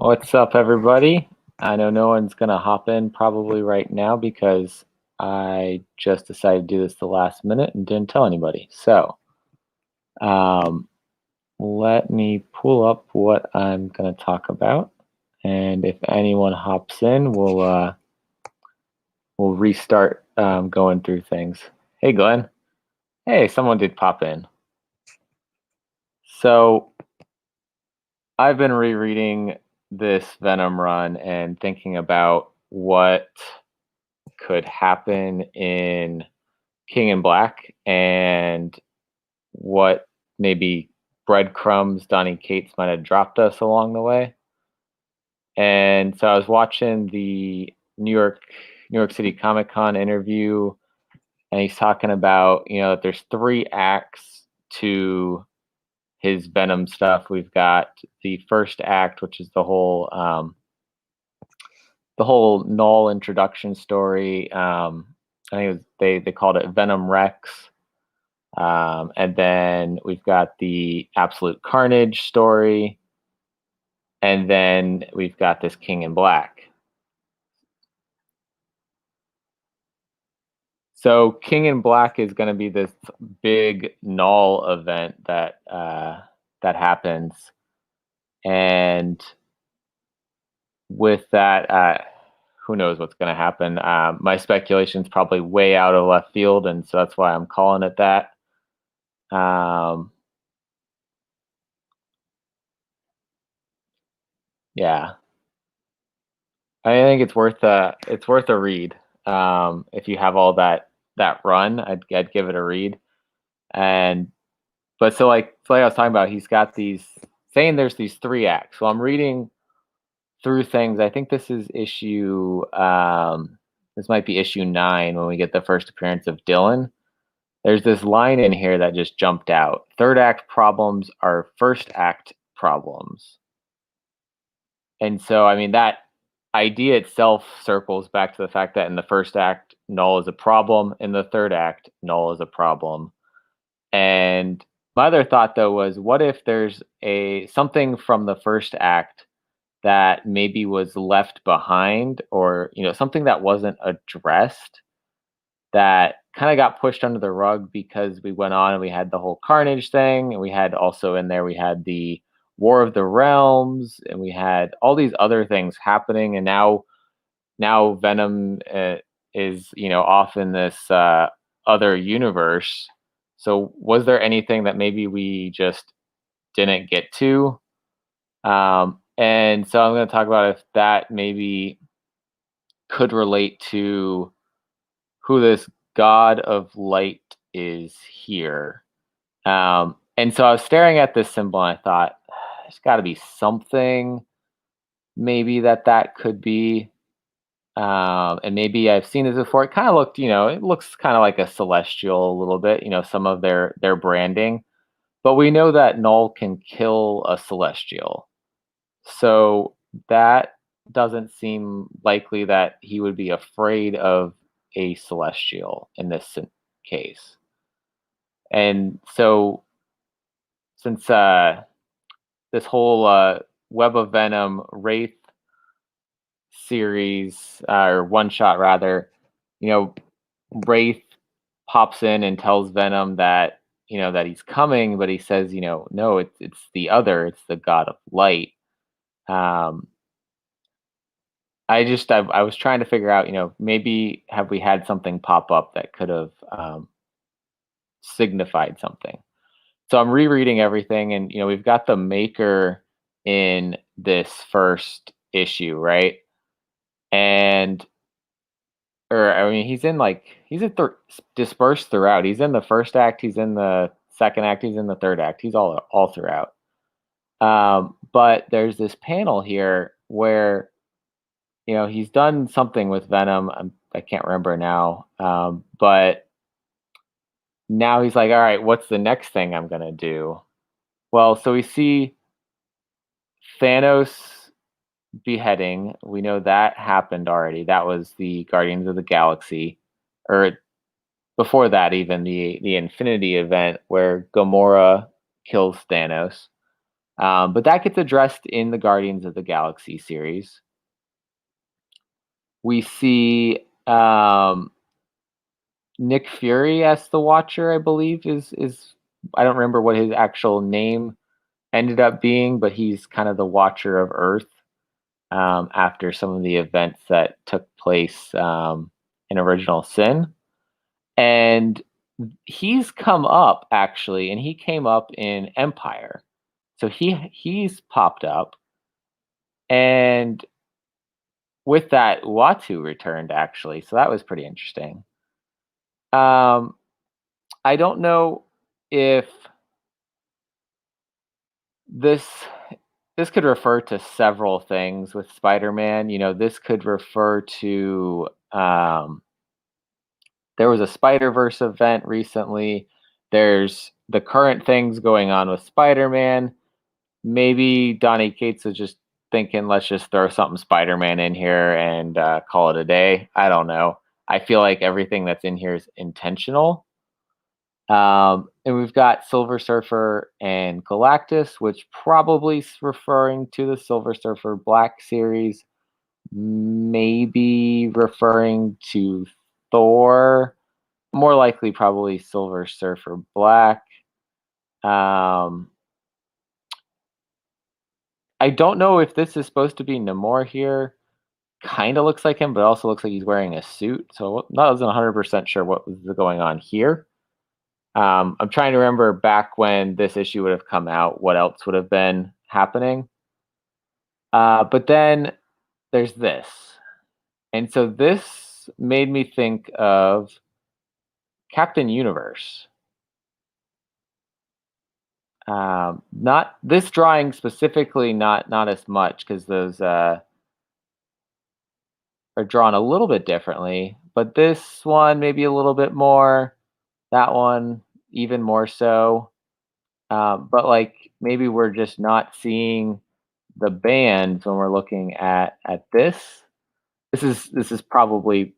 What's up, everybody? I know no one's going to hop in probably right now because I just decided to do this the last minute and didn't tell anybody. So let me pull up what I'm going to talk about. And if anyone hops in, we'll restart going through things. Hey, Glenn. Hey, someone did pop in. So I've been rereading this Venom run and thinking about what could happen in King in Black and what maybe breadcrumbs Donnie Cates might have dropped us along the way. And so I was watching the New York City Comic Con interview, and he's talking about, that there's 3 acts to his Venom stuff. We've got the first act, which is the whole Knull introduction story. I think they called it Venom Rex. And then we've got the Absolute Carnage story. And then we've got this King in Black. So King in Black is going to be this big Knull event that happens. And with that, who knows what's going to happen. My speculation is probably way out of left field, and so that's why I'm calling it that. Yeah, I think it's worth a read. If you have all that run, I'd give it a read. But so like I was talking about, he's got saying there's these 3 acts. So I'm reading through things. I think this is issue. This might be issue 9 when we get the first appearance of Dylan. There's this line in here that just jumped out. 3rd act problems are 1st act problems. And so, I mean, that idea itself circles back to the fact that in the 1st act, Knull is a problem. In the 3rd act, Knull is a problem. And my other thought, though, was what if there's something from the 1st act that maybe was left behind, or, something that wasn't addressed that kind of got pushed under the rug because we went on and we had the whole Carnage thing, and we had also in there, we had the War of the Realms, and we had all these other things happening, and now Venom is off in this other universe. So was there anything that maybe we just didn't get to? And so I'm going to talk about if that maybe could relate to who this God of Light is here. And so I was staring at this symbol and I thought, there's got to be something maybe that could be. And maybe I've seen this before. It kind of looked, it looks kind of like a celestial a little bit, some of their branding. But we know that Knull can kill a celestial. So that doesn't seem likely that he would be afraid of a celestial in this case. And so since this whole Web of Venom Wraith series, or one shot rather, Wraith pops in and tells Venom that, that he's coming, but he says, no, it's the other, it's the God of Light. I was trying to figure out, maybe have we had something pop up that could have signified something. So I'm rereading everything, and we've got the Maker in this first issue, right? And he's dispersed throughout. He's in the 1st act, he's in the 2nd act, he's in the 3rd act. He's all throughout. But there's this panel here where he's done something with Venom. I can't remember now. But now he's like, all right, what's the next thing I'm going to do? Well, so we see Thanos beheading. We know that happened already. That was the Guardians of the Galaxy. Or before that, even the Infinity event where Gamora kills Thanos. But that gets addressed in the Guardians of the Galaxy series. We see Nick Fury as the Watcher, I believe is I don't remember what his actual name ended up being, but he's kind of the Watcher of Earth after some of the events that took place in Original Sin. And he's come up actually, and he came up in Empire. So he's popped up, and with that, Uatu returned actually. So that was pretty interesting. Um, I don't know if this this could refer to several things with Spider-Man. You know, this could refer to there was a Spider-Verse event recently. There's the current things going on with Spider-Man. Maybe Donny Cates was just thinking, let's just throw something Spider-Man in here and call it a day. I don't know. I feel like everything that's in here is intentional. And we've got Silver Surfer and Galactus, which probably is referring to the Silver Surfer Black series, maybe referring to Thor, more likely probably Silver Surfer Black. Um, I don't know if this is supposed to be Namor here. Kind of looks like him, but also looks like he's wearing a suit. So I wasn't 100% sure what was going on here. I'm trying to remember back when this issue would have come out, what else would have been happening. But then there's this. And so this made me think of Captain Universe. Not this drawing specifically, not as much because those are drawn a little bit differently. But this one maybe a little bit more. That one even more so. But like maybe we're just not seeing the bands when we're looking at this. This is probably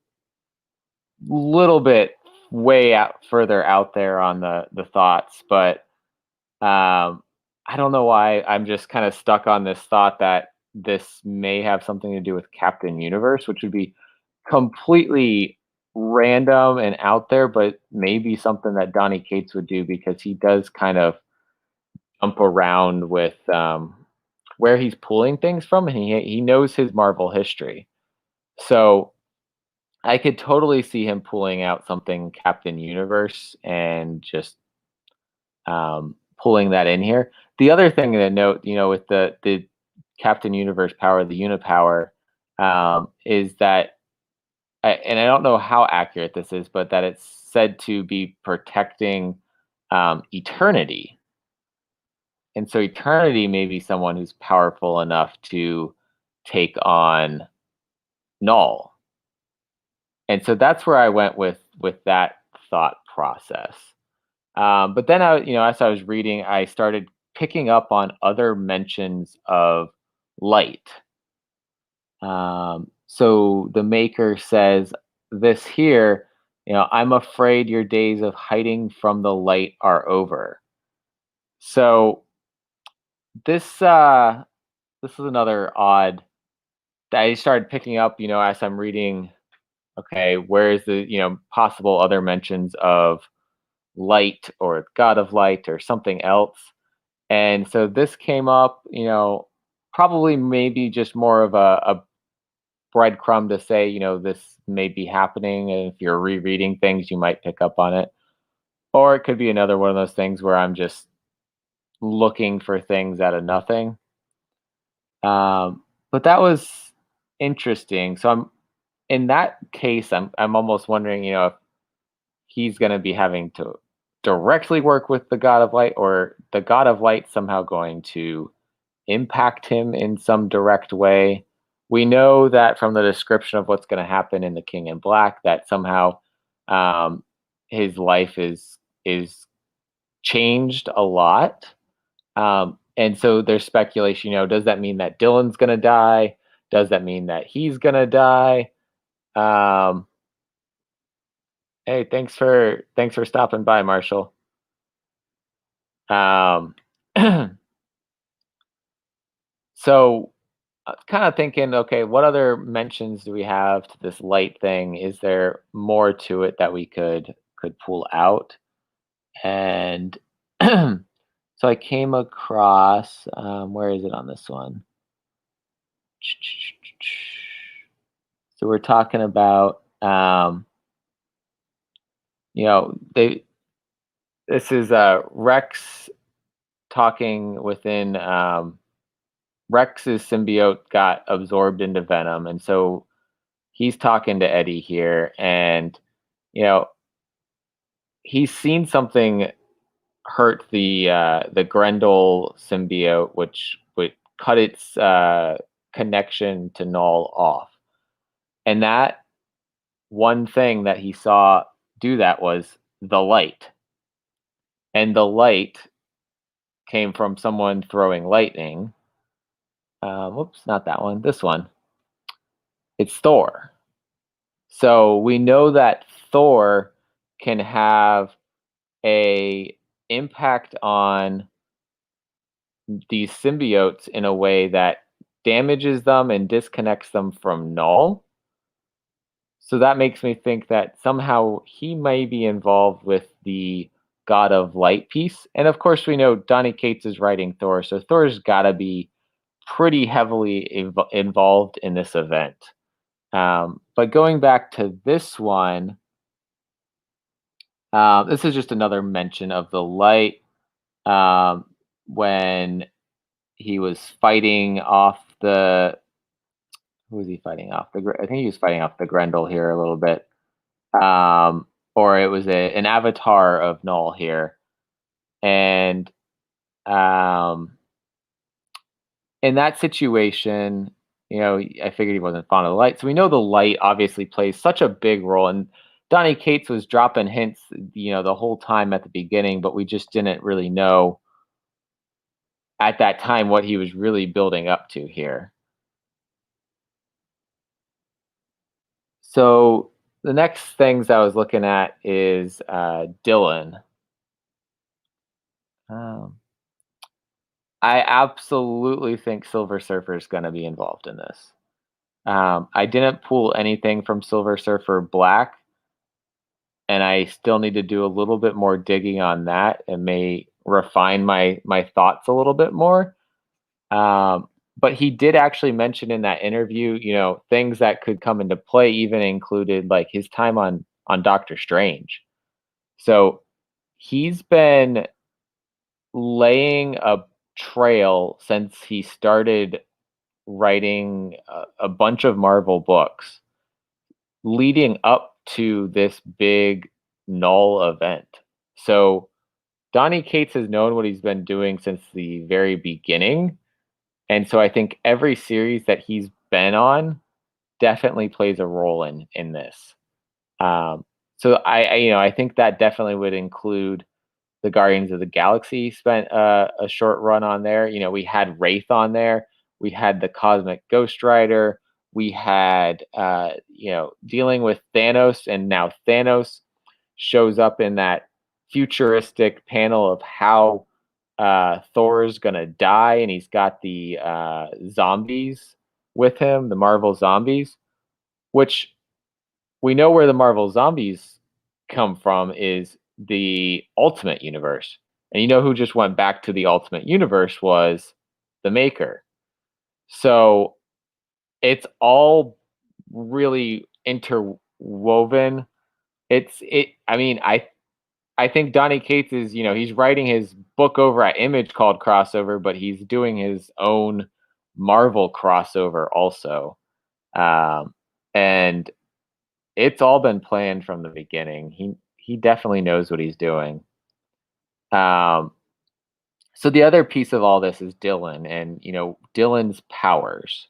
a little bit way out further out there on the thoughts, but I don't know why I'm just kind of stuck on this thought that this may have something to do with Captain Universe, which would be completely random and out there, but maybe something that Donny Cates would do because he does kind of jump around with where he's pulling things from, and he knows his Marvel history. So I could totally see him pulling out something Captain Universe and just pulling that in here. The other thing to note, you know, with the Captain Universe power, the Unipower, is that, and I don't know how accurate this is, but that it's said to be protecting eternity. And so eternity may be someone who's powerful enough to take on Knull. And so that's where I went with that thought process. But then as I was reading, I started picking up on other mentions of light. So the maker says this here, I'm afraid your days of hiding from the light are over. So this is another odd that I started picking up, as I'm reading. Okay, where is the possible other mentions of light or god of light or something else? And so this came up, probably maybe just more of a breadcrumb to say, this may be happening. And if you're rereading things, you might pick up on it. Or it could be another one of those things where I'm just looking for things out of nothing. But that was interesting. So in that case, I'm almost wondering, if he's going to be having to directly work with the God of Light, or the God of Light somehow going to impact him in some direct way. We know that from the description of what's going to happen in The King in Black, that somehow his life is changed a lot. And so there's speculation, does that mean that Dylan's going to die? Does that mean that he's going to die? Um, hey, thanks for stopping by, Marshall. Um, So kind of thinking, okay, what other mentions do we have to this light thing? Is there more to it that we could pull out? And so I came across, where is it on this one? So we're talking about, they this is Rex talking within Rex's symbiote got absorbed into Venom, and so he's talking to Eddie here, and you know he's seen something hurt the Grendel symbiote, which would cut its connection to Knull off, and that one thing that he saw do that was the light, and the light came from someone throwing lightning. Whoops, not that one. This one. It's Thor. So we know that Thor can have a impact on these symbiotes in a way that damages them and disconnects them from Null. So that makes me think that somehow he may be involved with the God of Light piece. And of course, we know Donny Cates is writing Thor, so Thor's got to be pretty heavily involved in this event. But going back to this one, this is just another mention of the light um, when he was fighting off the. Who was he fighting off? I think he was fighting off the Grendel here a little bit, or it was an avatar of Null here, and um, in that situation, I figured he wasn't fond of the light. So we know the light obviously plays such a big role. And Donny Cates was dropping hints, the whole time at the beginning, but we just didn't really know at that time what he was really building up to here. So the next things I was looking at is Dylan. Um, I absolutely think Silver Surfer is going to be involved in this. I didn't pull anything from Silver Surfer Black, and I still need to do a little bit more digging on that and may refine my thoughts a little bit more. But he did actually mention in that interview, things that could come into play, even included like his time on Doctor Strange. So he's been laying a trail since he started writing a bunch of Marvel books leading up to this big Null event. So Donny Cates has known what he's been doing since the very beginning. And so I think every series that he's been on definitely plays a role in this. Um, so I think that definitely would include the Guardians of the Galaxy spent a short run on there. We had Wraith on there. We had the Cosmic Ghost Rider. We had, dealing with Thanos, and now Thanos shows up in that futuristic panel of how Thor's gonna die, and he's got the zombies with him, the Marvel zombies, which we know where the Marvel zombies come from is the Ultimate Universe. And you know who just went back to the Ultimate Universe was the Maker. So it's all really interwoven. I think Donny Cates is, he's writing his book over at Image called Crossover, but he's doing his own Marvel crossover also. And it's all been planned from the beginning. He definitely knows what he's doing. Um, so the other piece of all this is Dylan, and Dylan's powers.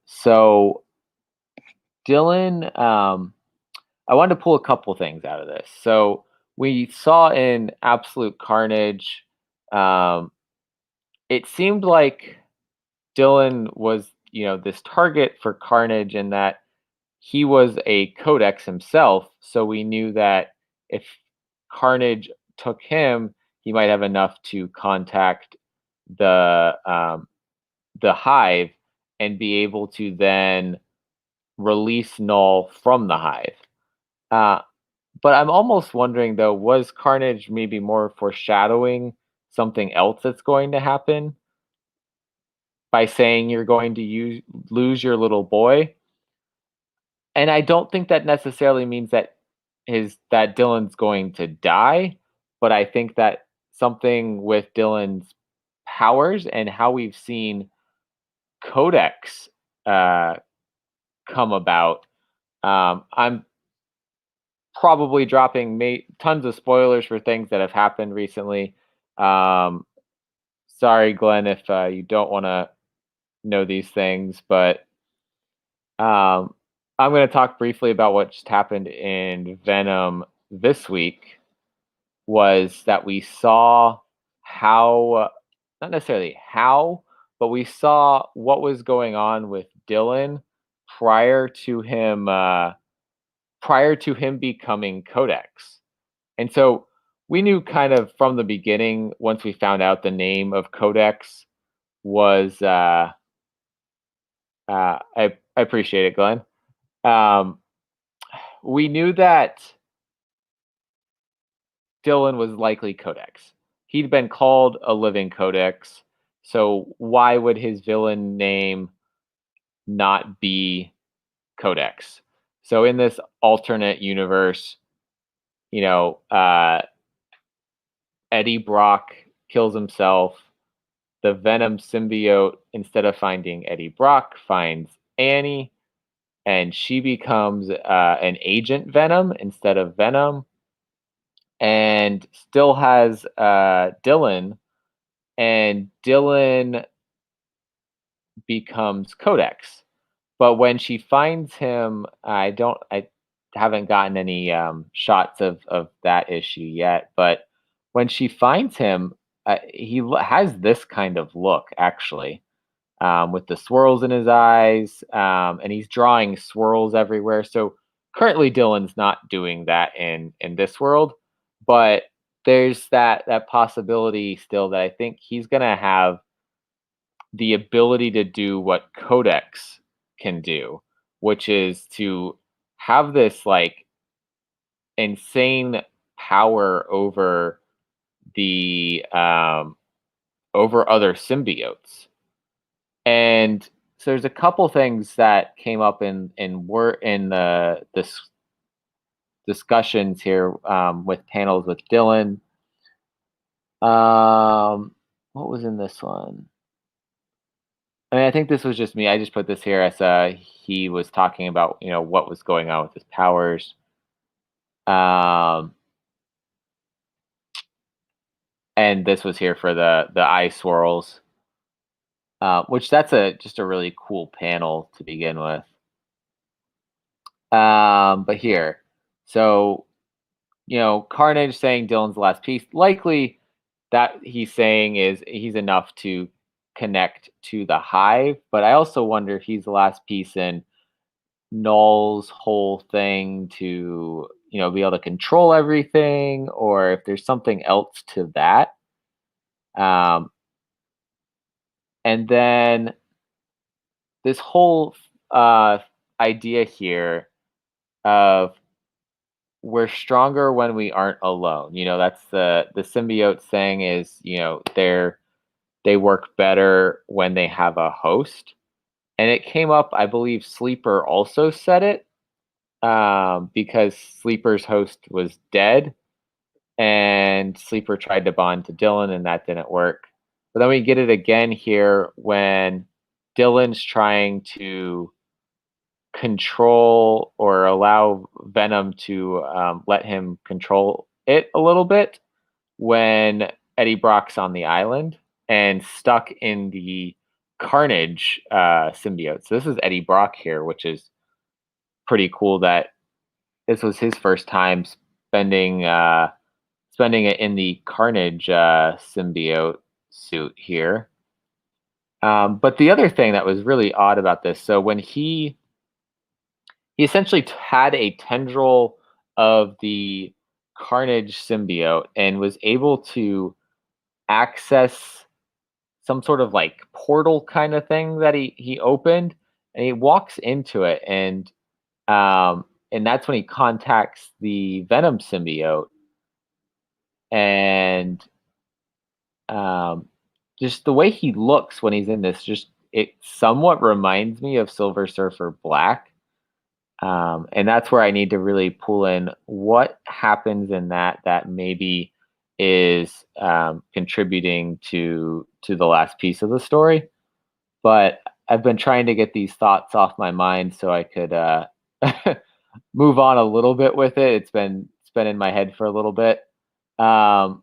So Dylan, I wanted to pull a couple things out of this. So we saw in Absolute Carnage, um, it seemed like Dylan was this target for Carnage, in that he was a codex himself, so we knew that if Carnage took him, he might have enough to contact the the hive and be able to then release Knull from the hive. Uh, but I'm almost wondering though, was Carnage maybe more foreshadowing something else that's going to happen by saying you're going to lose your little boy? And I don't think that necessarily means that Dylan's going to die, but I think that something with Dylan's powers and how we've seen Codex uh, come about. I'm probably dropping tons of spoilers for things that have happened recently. Um, Sorry, Glenn, if you don't want to know these things, but um, I'm going to talk briefly about what just happened in Venom this week. Was that we saw how, not necessarily how, but we saw what was going on with Dylan prior to him becoming Codex. And so we knew kind of from the beginning, once we found out the name of Codex was I appreciate it, Glenn. Um, we knew that Dylan was likely Codex. He'd been called a living Codex, so why would his villain name not be Codex? So in this alternate universe, you know, Eddie Brock kills himself. The Venom symbiote, instead of finding Eddie Brock, finds Annie, and she becomes an agent Venom instead of Venom, and still has Dylan, and Dylan becomes Codex. But when she finds him, I haven't gotten any shots of that issue yet. But when she finds him, has this kind of look actually, with the swirls in his eyes, and he's drawing swirls everywhere. So currently, Dylan's not doing that in this world, but there's that possibility still that I think he's gonna have the ability to do what Codex can do, which is to have this like insane power the over other symbiotes. And so there's a couple things that came up in the this discussions here, with panels with Dylan. What was in this one? I mean, I think this was just me. I just put this here as he was talking about, what was going on with his powers. Um, and this was here for the eye swirls, which that's just a really cool panel to begin with. But here, so Carnage saying Dylan's the last piece. Likely, that he's saying is he's enough to connect to the hive. But I also wonder if he's the last piece in Knull's whole thing to be able to control everything, or if there's something else to that. Um, and then this whole idea here of we're stronger when we aren't alone. That's the symbiote saying is, they work better when they have a host. And it came up, I believe Sleeper also said it, because Sleeper's host was dead, and Sleeper tried to bond to Dylan, and that didn't work. But then we get it again here when Dylan's trying to control or allow Venom to let him control it a little bit when Eddie Brock's on the island and stuck in the Carnage symbiote. So this is Eddie Brock here, which is pretty cool that this was his first time spending it in the Carnage symbiote suit here. But the other thing that was really odd about this, so when he essentially had a tendril of the Carnage symbiote and was able to access some sort of like portal kind of thing that he opened, and he walks into it, and that's when he contacts the Venom symbiote, and um, just the way he looks when he's in this, just it somewhat reminds me of Silver Surfer Black. And that's where I need to really pull in what happens in that maybe is contributing to the last piece of the story. But I've been trying to get these thoughts off my mind so I could move on a little bit with it. It's been in my head for a little bit. Um,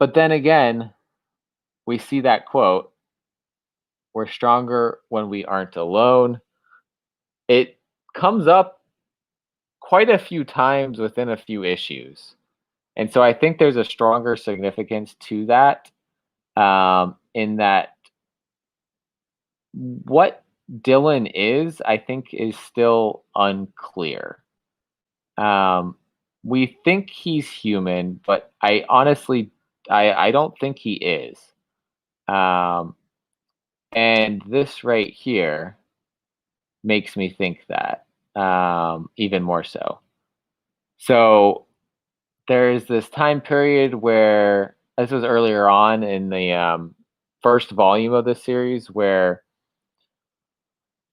but then again, we see that quote, "We're stronger when we aren't alone." It comes up quite a few times within a few issues. And so I think there's a stronger significance to that, in that what Dylan is, I think, is still unclear. Um, we think he's human, but I honestly, I don't think he is. Um, and this right here makes me think that, even more so. So there's this time period where this was earlier on in the first volume of the series where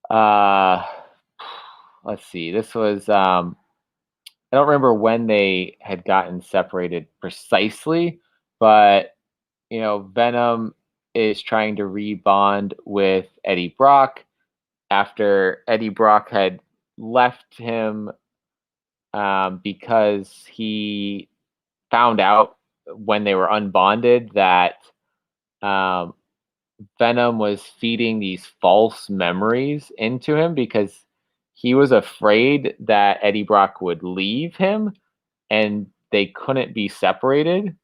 uh, let's see, this was I don't remember when they had gotten separated precisely, but Venom is trying to rebond with Eddie Brock after Eddie Brock had left him, because he found out when they were unbonded that um, Venom was feeding these false memories into him because he was afraid that Eddie Brock would leave him and they couldn't be separated.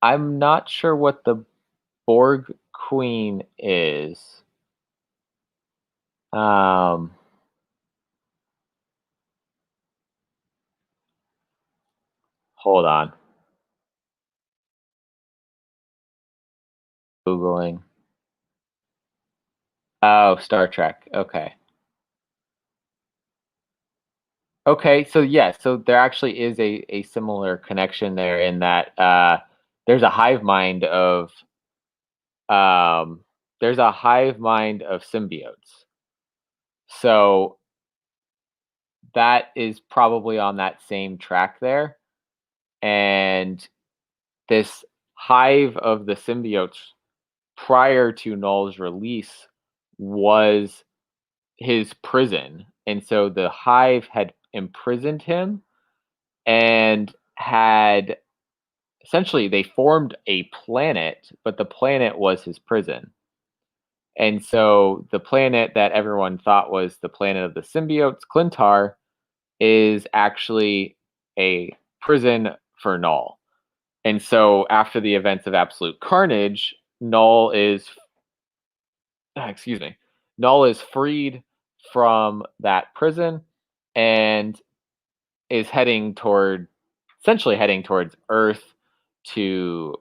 I'm not sure what the Borg Queen is. Um, hold on. Googling. Oh, Star Trek. Okay. Okay, so yeah, so there actually is a similar connection there in that there's a hive mind of um there's a hive mind of symbiotes. So that is probably on that same track there. And this hive of the symbiotes prior to Knull's release was his prison. And so the hive had imprisoned him and had essentially they formed a planet, but the planet was his prison. And so the planet that everyone thought was the planet of the symbiotes, Clintar, is actually a prison for Knull. And so after the events of Absolute Carnage, Knull is excuse me, Knull is freed from that prison and is heading toward essentially heading towards Earth to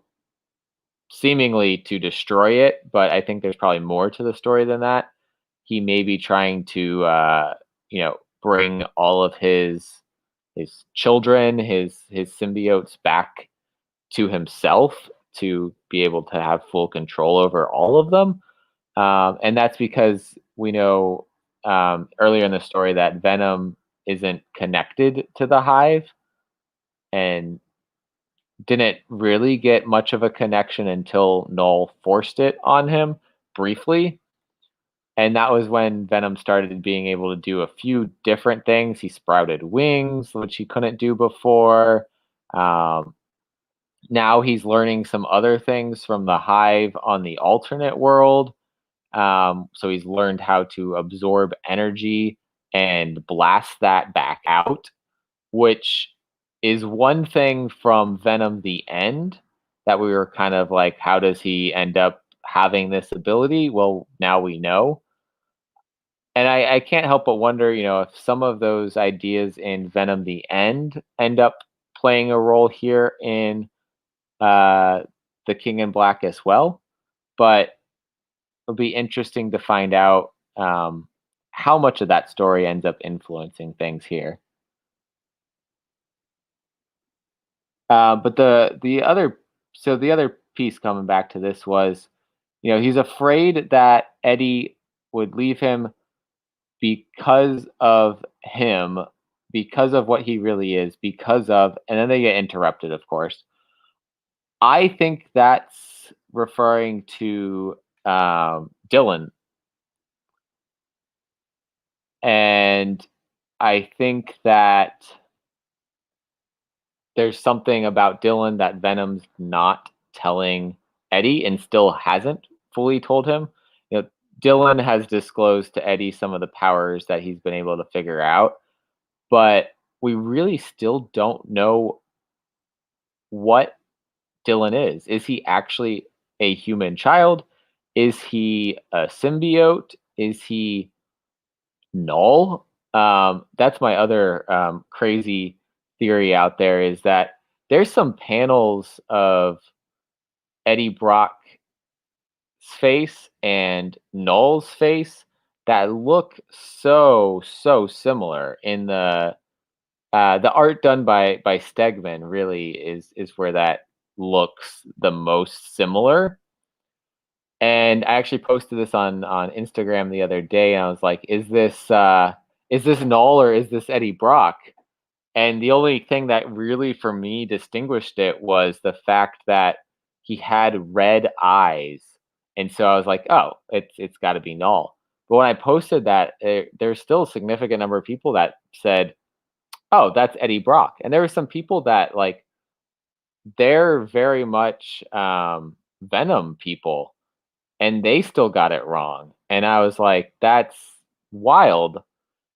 seemingly to destroy it, but I think there's probably more to the story than that. He may be trying to bring all of his children, his symbiotes back to himself to be able to have full control over all of them. And that's because we know earlier in the story that Venom isn't connected to the hive and didn't really get much of a connection until Knull forced it on him briefly. And that was when Venom started being able to do a few different things. He sprouted wings, which he couldn't do before. Um, Now he's learning some other things from the hive on the alternate world. So he's learned how to absorb energy and blast that back out, which is one thing from Venom the End that we were kind of like, how does he end up having this ability? Well, now we know. And I can't help but wonder, if some of those ideas in Venom the End up playing a role here in uh, the King in Black as well, but it'll be interesting to find out how much of that story ends up influencing things here. But the other piece coming back to this was, he's afraid that Eddie would leave him because of him, because of what he really is, because of, and then they get interrupted, of course. I think that's referring to Dylan, and I think that there's something about Dylan that Venom's not telling Eddie and still hasn't fully told him. You know, Dylan has disclosed to Eddie some of the powers that he's been able to figure out, but we really still don't know what Dylan is. Is he actually a human child? Is he a symbiote? Is he Knull? That's my other crazy theory out there is that there's some panels of Eddie Brock's face and Knull's face that look so similar in the art done by Stegman really is where that looks the most similar. And I actually posted this on Instagram the other day, and I was like, is this Knull or is this Eddie Brock? And the only thing that really for me distinguished it was the fact that he had red eyes. And so I was like, oh, it's got to be Knull. But when I posted that, there's still a significant number of people that said, oh, that's Eddie Brock. And there were some people that like they're very much Venom people and they still got it wrong. And I was like, that's wild.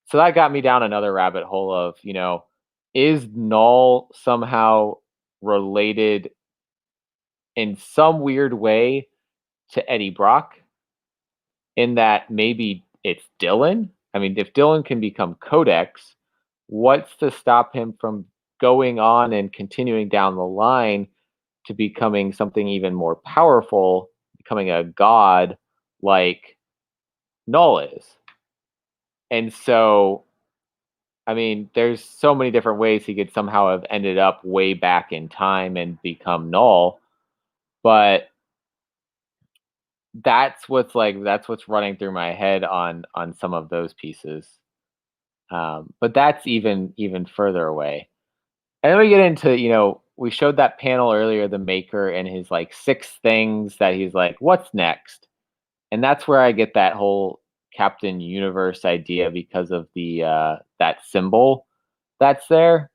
So that got me down another rabbit hole of, is Knull somehow related in some weird way to Eddie Brock in that maybe it's Dylan? I mean, if Dylan can become Codex, what's to stop him from going on and continuing down the line to becoming something even more powerful, becoming a god like Knull is? And so, I mean, there's so many different ways he could somehow have ended up way back in time and become Knull, but that's what's running through my head on some of those pieces. But that's even further away. And then we get into, we showed that panel earlier, the Maker and his like 6 things that he's like, what's next? And that's where I get that whole Captain Universe idea because of the that symbol that's there.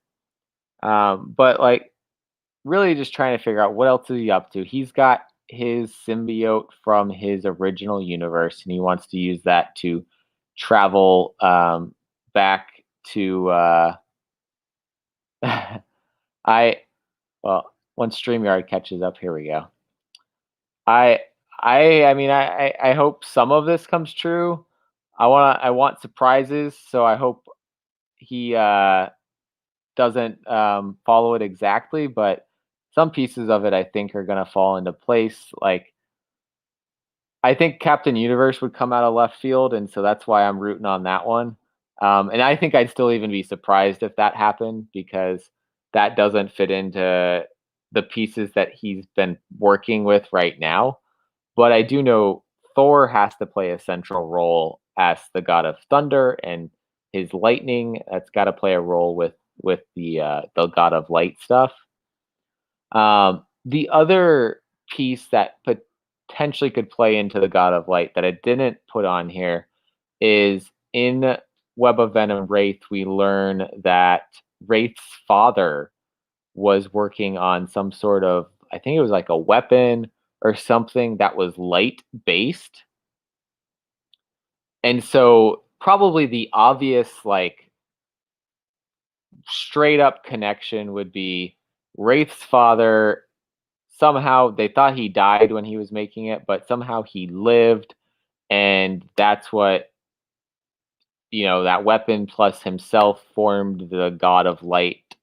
But like really just trying to figure out what else is he up to. He's got his symbiote from his original universe, and he wants to use that to travel back to I well, once StreamYard catches up, here we go. I I mean I hope some of this comes true. I want surprises, so I hope he doesn't follow it exactly, but some pieces of it I think are gonna fall into place. Like I think Captain Universe would come out of left field, and so that's why I'm rooting on that one. And I think I'd still even be surprised if that happened because that doesn't fit into the pieces that he's been working with right now. But I do know Thor has to play a central role as the god of thunder, and his lightning that's got to play a role with the god of light stuff. The other piece that potentially could play into the God of Light that I didn't put on here is in Web of Venom Wraith, we learn that Wraith's father was working on some sort of, I think it was like a weapon or something that was light based. And so, probably the obvious, like, straight up connection would be Wraith's father. Somehow they thought he died when he was making it, but somehow he lived, and that's what that weapon plus himself formed the god of light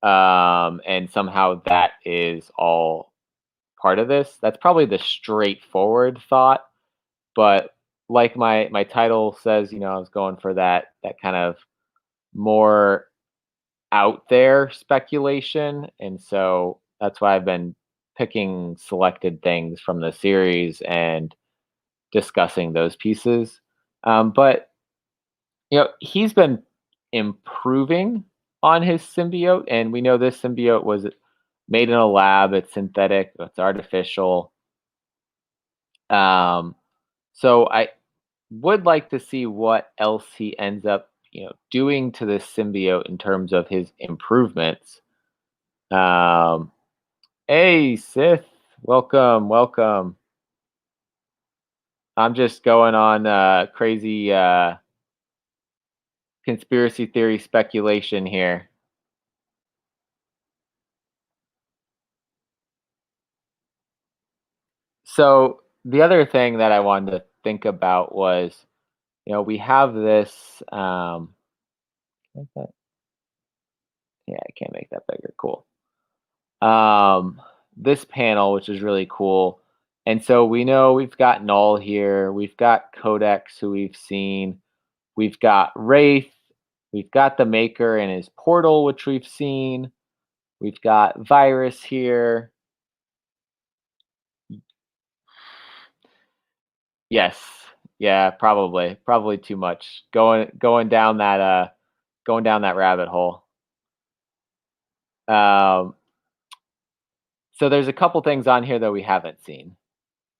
and somehow that is all part of this. That's probably the straightforward thought, but like my title says, I was going for that kind of more out there speculation, and so that's why I've been picking selected things from the series and discussing those pieces. But he's been improving on his symbiote, and we know this symbiote was made in a lab. It's synthetic. It's artificial. Um, so I would like to see what else he ends up, doing to this symbiote in terms of his improvements. Um, hey, Sith, welcome, welcome. I'm just going on crazy conspiracy theory speculation here. So the other thing that I wanted to think about was, we have this. Like that? Yeah, I can't make that bigger. Cool. This panel, which is really cool. And so we know we've got Knull here. We've got Codex, who we've seen. We've got Wraith. We've got the Maker and his portal, which we've seen. We've got Virus here. Yes. Yeah, probably. Probably too much. Going down that rabbit hole. Um, so there's a couple things on here that we haven't seen.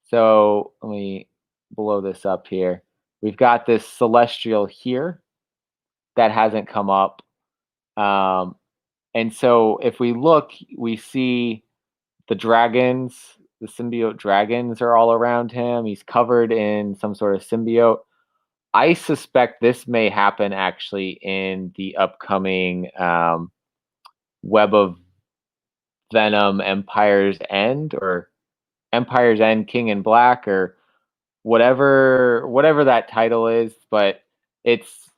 So let me blow this up here. We've got this celestial here that hasn't come up. Um, and so if we look, we see the dragons, the symbiote dragons are all around him. He's covered in some sort of symbiote. I suspect this may happen actually in the upcoming Web of Venom Empire's End, or Empire's End King in Black, or whatever that title is, but it's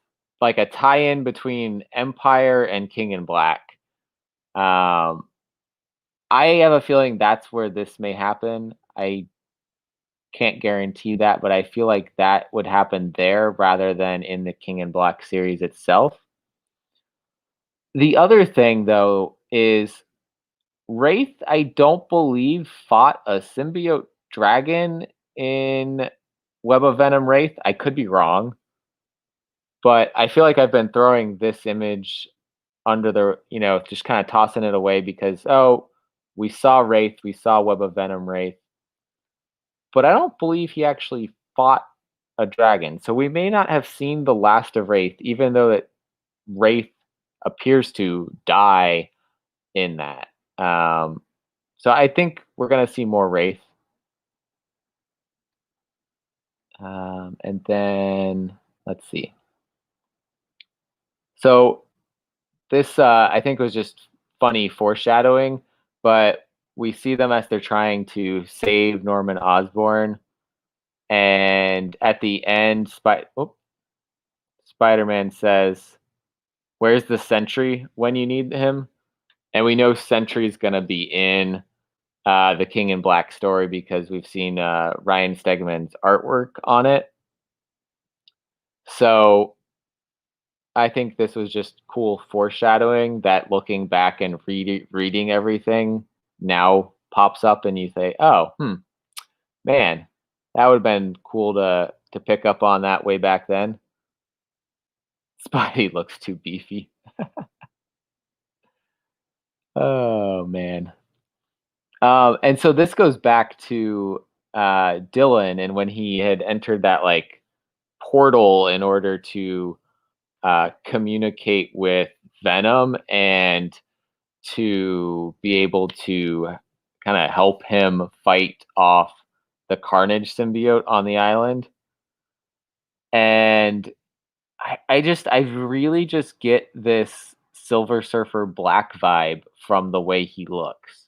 like a tie-in between Empire and King in Black. Um, I have a feeling that's where this may happen. I can't guarantee that, but I feel like that would happen there rather than in the King in Black series itself. The other thing, though, is Wraith, I don't believe, fought a symbiote dragon in Web of Venom Wraith. I could be wrong, but I feel like I've been throwing this image under the, just kind of tossing it away because, oh, we saw Wraith, we saw Web of Venom Wraith, but I don't believe he actually fought a dragon. So we may not have seen the last of Wraith, even though that Wraith appears to die in that. So I think we're going to see more Wraith. And then let's see. So this, I think, was just funny foreshadowing, but we see them as they're trying to save Norman Osborn, and at the end, Spider-Man says, "Where's the Sentry when you need him?" And we know Sentry's gonna be in the King in Black story because we've seen Ryan Stegman's artwork on it. So I think this was just cool foreshadowing that, looking back and reading everything now pops up, and you say, "Oh, man, that would have been cool to pick up on that way back then." Spidey looks too beefy. Oh man. And so this goes back to Dylan, and when he had entered that like portal in order to communicate with Venom and to be able to kind of help him fight off the Carnage symbiote on the island. And I really just get this Silver Surfer Black vibe from the way he looks.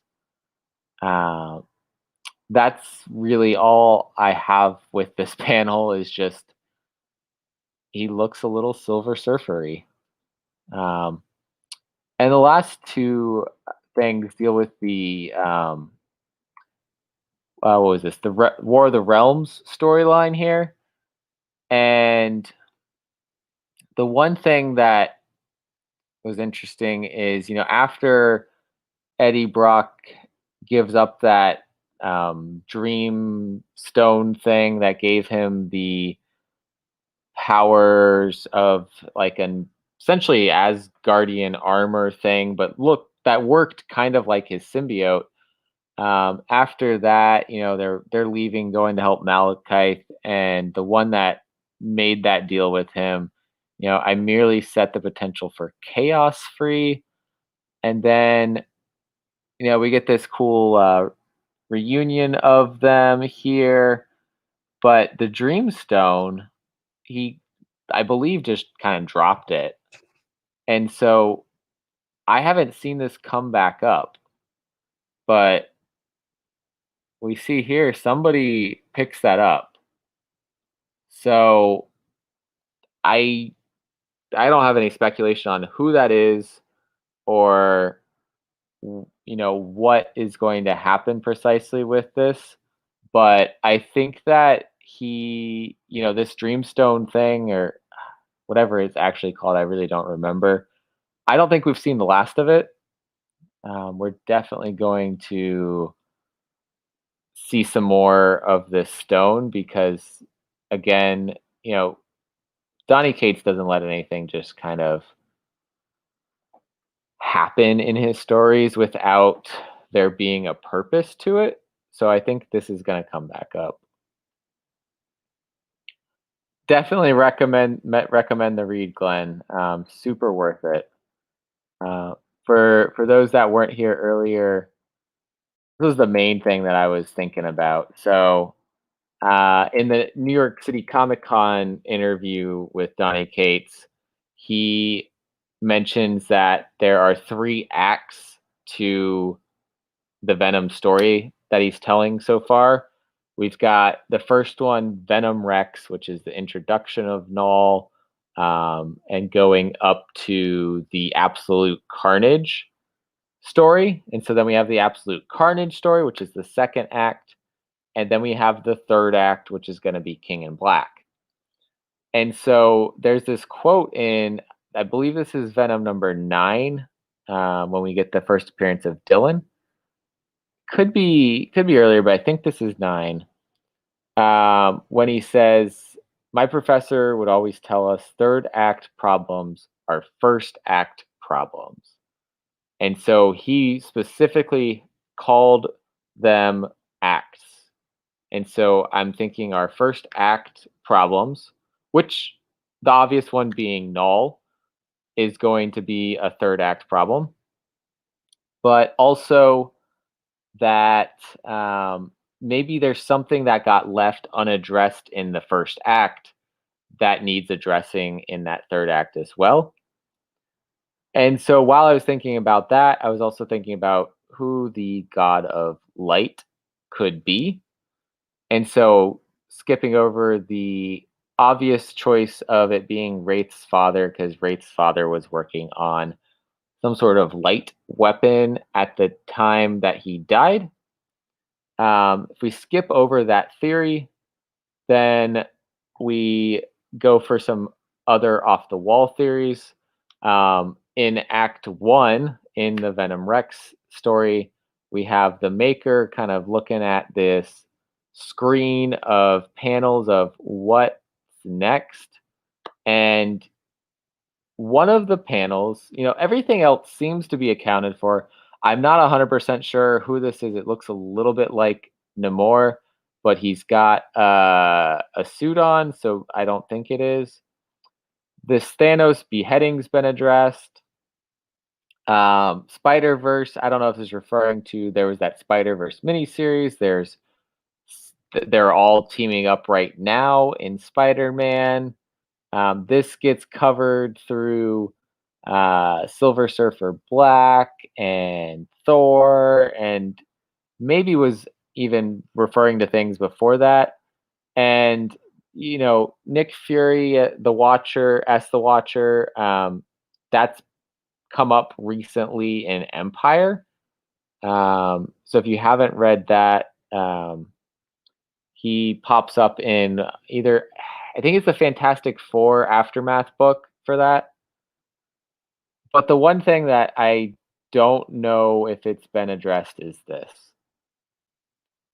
Uh, that's really all I have with this panel, is just he looks a little Silver Surfery. Um, And the last two things deal with the what was this? The War of the Realms storyline here. And the one thing that was interesting is, after Eddie Brock gives up that dream stone thing that gave him the powers of like an essentially Asgardian armor thing, but look, that worked kind of like his symbiote. After that, they're leaving, going to help Malekith, and the one that made that deal with him, I merely set the potential for chaos free, and then we get this cool reunion of them here, but the Dreamstone, he, I believe, just kind of dropped it, and so I haven't seen this come back up, but we see here somebody picks that up. So I I don't have any speculation on who that is or what is going to happen precisely with this, but I think that this Dreamstone thing or whatever it's actually called, I really don't remember. I don't think we've seen the last of it. We're definitely going to see some more of this stone because, again, you know, Donny Cates doesn't let anything just kind of happen in his stories without there being a purpose to it. So I think this is going to come back up. Definitely recommend the read, Glenn. Super worth it. For those that weren't here earlier, this was the main thing that I was thinking about. So in the New York City Comic Con interview with Donny Cates, he mentions that there are 3 acts to the Venom story that he's telling so far. We've got the first one, Venom Rex, which is the introduction of Knull, and going up to the Absolute Carnage story. And so then we have the Absolute Carnage story, which is the second act. And then we have the third act, which is going to be King in Black. And so there's this quote in, I believe this is Venom number 9, when we get the first appearance of Dylan. Could be earlier, but I think this is 9. When he says, "My professor would always tell us third act problems are first act problems," and so he specifically called them acts. And so I'm thinking our first act problems, which the obvious one being Knull, is going to be a third act problem, but also that maybe there's something that got left unaddressed in the first act that needs addressing in that third act as well. And so while I was thinking about that, I was also thinking about who the god of light could be. And so skipping over the obvious choice of it being Wraith's father, because Wraith's father was working on some sort of light weapon at the time that he died. If we skip over that theory, then we go for some other off the wall theories. In Act 1, in the Venom Rex story, we have the Maker kind of looking at this screen of panels of what's next. And one of the panels, everything else seems to be accounted for. I'm not 100% sure who this is. It looks a little bit like Namor, but he's got a suit on, so I don't think it is. This Thanos beheading's been addressed. Spider-Verse, I don't know if this is referring to, there was that Spider-Verse miniseries. They're all teaming up right now in Spider-Man. This gets covered through Silver Surfer Black and Thor, and maybe was even referring to things before that. And Nick Fury, the Watcher, as the Watcher, that's come up recently in Empire. So if you haven't read that, he pops up in either, I think it's the Fantastic Four Aftermath book for that. But the one thing that I don't know if it's been addressed is this.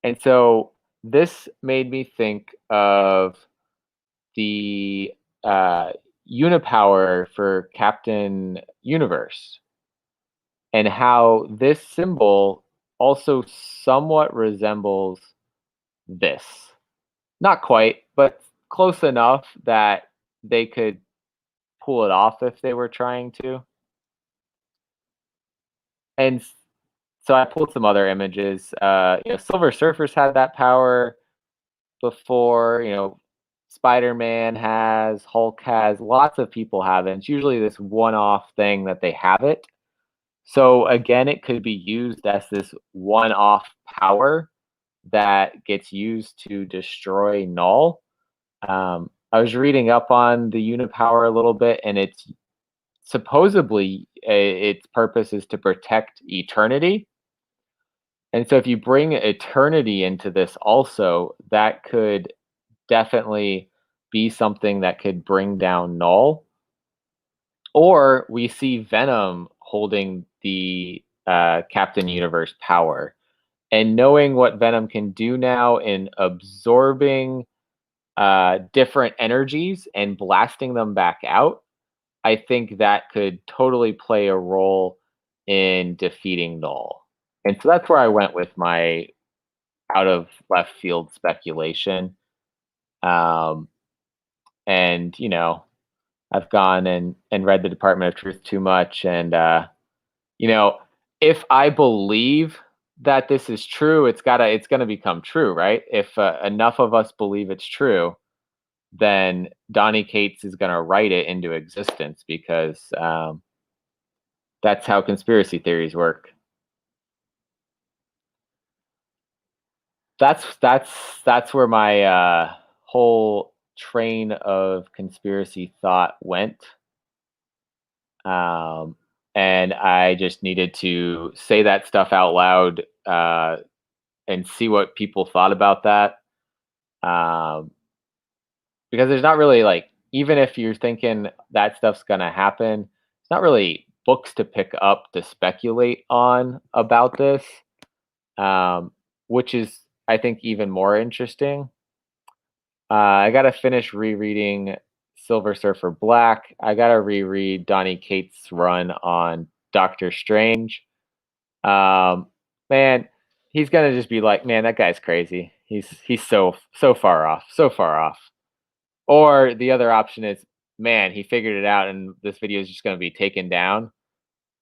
And so this made me think of the uh, unipower for Captain Universe and how this symbol also somewhat resembles this. Not quite, but close enough that they could pull it off if they were trying to. And so I pulled some other images. Silver Surfer's had that power before. Spider-Man has, Hulk has, lots of people have it. It's usually this one-off thing that they have it. So again, it could be used as this one-off power that gets used to destroy Knull. I was reading up on the Unipower a little bit, and it's supposedly its purpose is to protect eternity. And so if you bring eternity into this also, that could definitely be something that could bring down Knull. Or we see Venom holding the Captain Universe power. And knowing what Venom can do now in absorbing different energies and blasting them back out, I think that could totally play a role in defeating Knull. And so that's where I went with my out of left field speculation. Um, and I've gone and read the Department of Truth too much, and you know, if I believe that this is true, it's gonna become true, right? If enough of us believe it's true, then Donny Cates is gonna write it into existence because that's how conspiracy theories work. That's where my whole train of conspiracy thought went. Um, and I just needed to say that stuff out loud and see what people thought about that. Um, because there's not really like, even if you're thinking that stuff's gonna happen, it's not really books to pick up to speculate on about this, um, which is I think even more interesting. I gotta finish rereading Silver Surfer Black. I gotta reread Donny Cates' run on Doctor Strange. Um, Man, he's gonna just be like, man, that guy's crazy. He's so far off, so far off. Or the other option is, man, he figured it out, and this video is just gonna be taken down.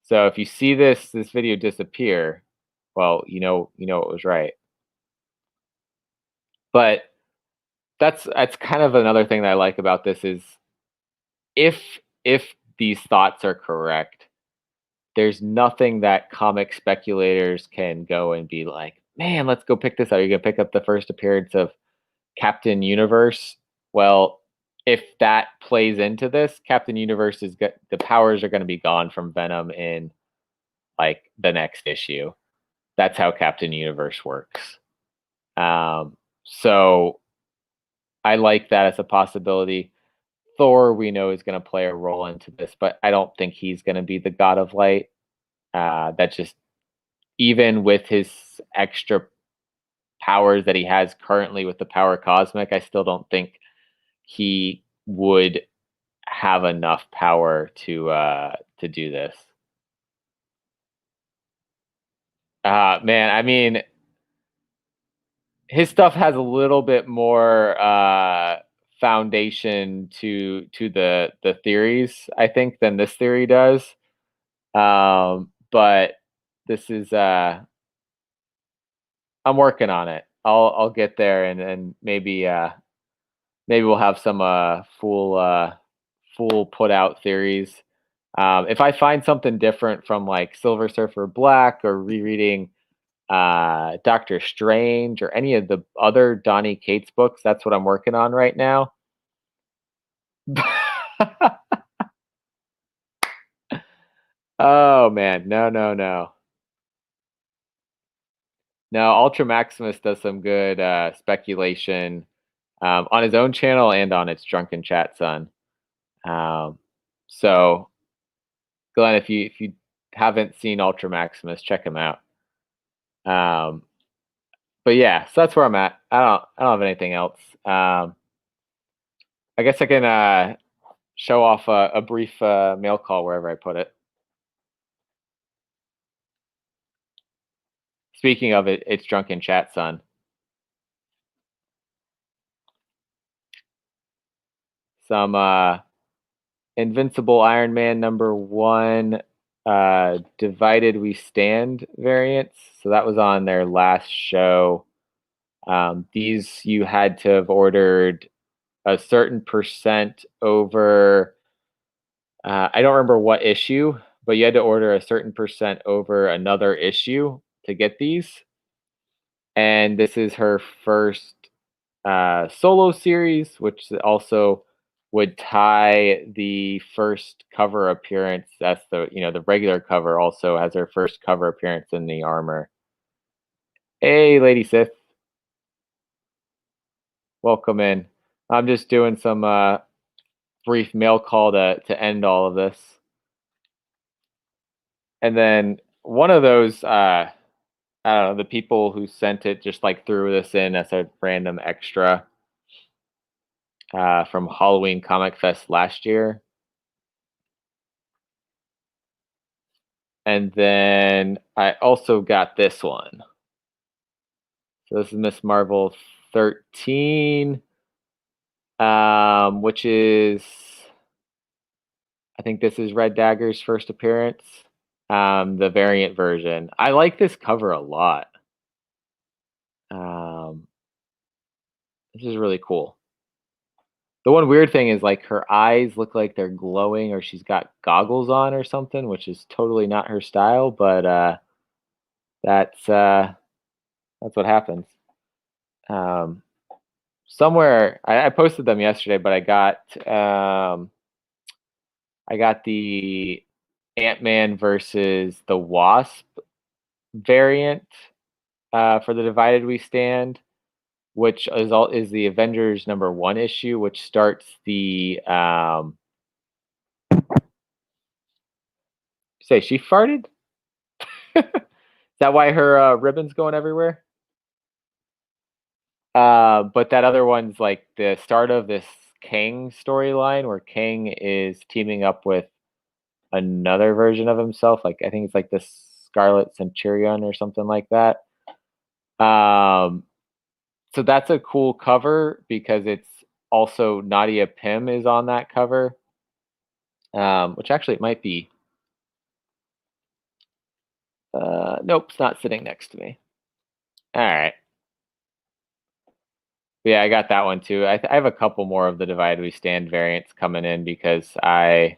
So if you see this video disappear, well, you know it was right. But that's kind of another thing that I like about this is if if these thoughts are correct, there's nothing that comic speculators can go and be like, man, let's go pick this up. You're gonna pick up the first appearance of Captain Universe. Well, if that plays into this, Captain Universe the powers are going to be gone from Venom in like the next issue. That's how Captain Universe works. So I like that as a possibility. Thor, we know, is going to play a role into this, but I don't think he's going to be the God of Light. That's just even with his extra powers that he has currently with the power cosmic, I still don't think he would have enough power to do this. Man, I mean, his stuff has a little bit more foundation to the theories, I think, than this theory does. But this is I'm working on it. I'll get there, and maybe we'll have some full put out theories. If I find something different from like Silver Surfer Black or rereading Doctor Strange or any of the other Donny Cates books, that's what I'm working on right now. Oh man, no, no, no. No, Ultra Maximus does some good speculation on his own channel and on its Drunken Chat Son. Um, so, Glenn, if you haven't seen Ultra Maximus, check him out. Um, but yeah, so that's where I'm at. I don't have anything else. I guess I can show off a brief mail call wherever I put it. Speaking of it, it's Drunken Chat Son. Some Invincible Iron Man #1 Divided We Stand variants. So that was on their last show. These you had to have ordered a certain percent over. I don't remember what issue, but you had to order a certain percent over another issue to get these. And this is her first solo series, which also would tie the first cover appearance. That's the regular cover also has her first cover appearance in the armor. Hey, Lady Sith, welcome in. I'm just doing some brief mail call to end all of this, and then one of those I don't know, the people who sent it just like threw this in as a random extra from Halloween Comic Fest last year. And then I also got this one. So this is Miss Marvel 13, which is, I think this is Red Dagger's first appearance, the variant version. I like this cover a lot. Um, this is really cool. The one weird thing is like her eyes look like they're glowing or she's got goggles on or something, which is totally not her style, but that's uh that's what happens. Um somewhere I posted them yesterday, but I got the Ant-Man versus the Wasp variant for the Divided We Stand, which is the Avengers #1 issue, which starts the say she farted? Is that why her ribbon's going everywhere? But that other one's like the start of this Kang storyline where Kang is teaming up with another version of himself. Like I think it's like the Scarlet Centurion or something like that. Um, so that's a cool cover because it's also Nadia Pym is on that cover, which actually it might be. Nope, it's not sitting next to me. All right. Yeah, I got that one too. I have a couple more of the Divide We Stand variants coming in because I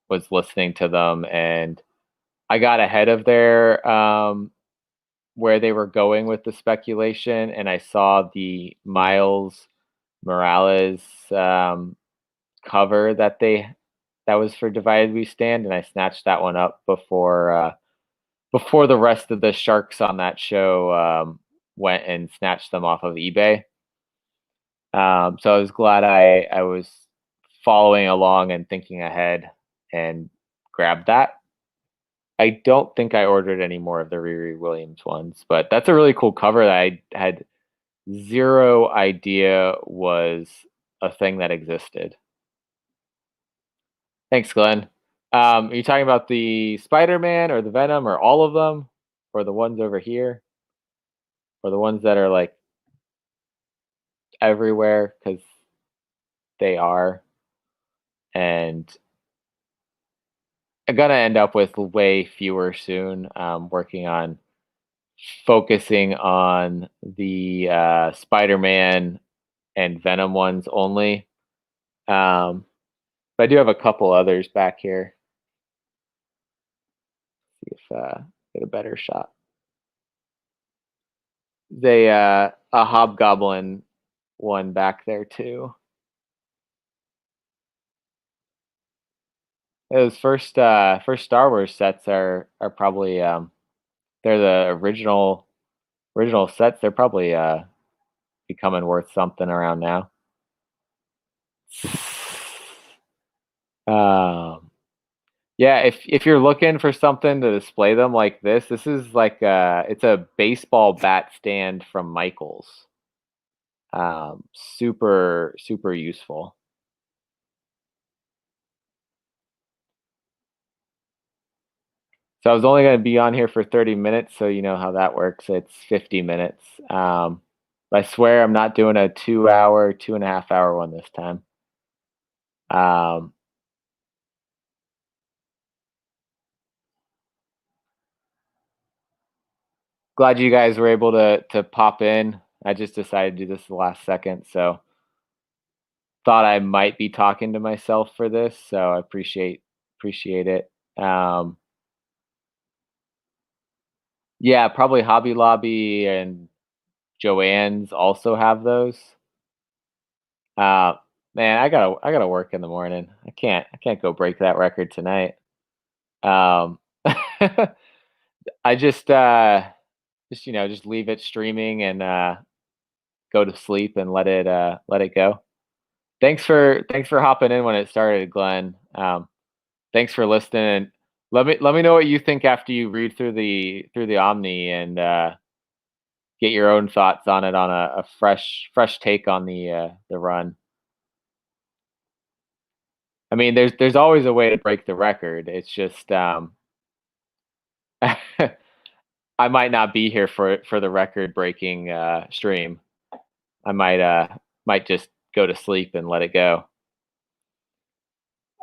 was listening to them and I got ahead of their where they were going with the speculation, and I saw the Miles Morales cover that was for Divided We Stand, and I snatched that one up before the rest of the sharks on that show went and snatched them off of eBay. So I was glad I was following along and thinking ahead and grabbed that. I don't think I ordered any more of the Riri Williams ones, but that's a really cool cover that I had zero idea was a thing that existed. Thanks, Glenn. Are you talking about the Spider-Man or the Venom or all of them? Or the ones over here? Or the ones that are like everywhere? Because they are. And I'm gonna end up with way fewer soon. Working on focusing on the Spider-Man and Venom ones only. But I do have a couple others back here. See if get a better shot. They a Hobgoblin one back there too. Those first Star Wars sets are probably they're the original sets. They're probably becoming worth something around now. Um, yeah, if you're looking for something to display them like this is like it's a baseball bat stand from Michaels. Super useful. So I was only going to be on here for 30 minutes, so you know how that works. It's 50 minutes. I swear I'm not doing a 2 hour, 2.5 hour one this time. Um, Glad you guys were able to pop in. I just decided to do this the last second, so thought I might be talking to myself for this, so I appreciate it. Yeah, probably Hobby Lobby and Joann's also have those. Uh, Man, I gotta work in the morning. I can't go break that record tonight. Um, I just just leave it streaming and go to sleep and let it go. Thanks for hopping in when it started, Glenn. Thanks for listening. Let me know what you think after you read through the Omni and get your own thoughts on it on a fresh take on the run. I mean, there's always a way to break the record. It's just I might not be here for the record breaking stream. I might just go to sleep and let it go.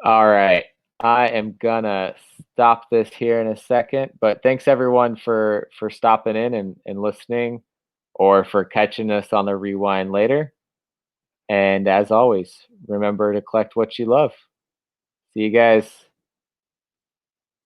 All right. I am gonna stop this here in a second, but thanks everyone for stopping in and listening or for catching us on the rewind later. And as always, remember to collect what you love. See you guys.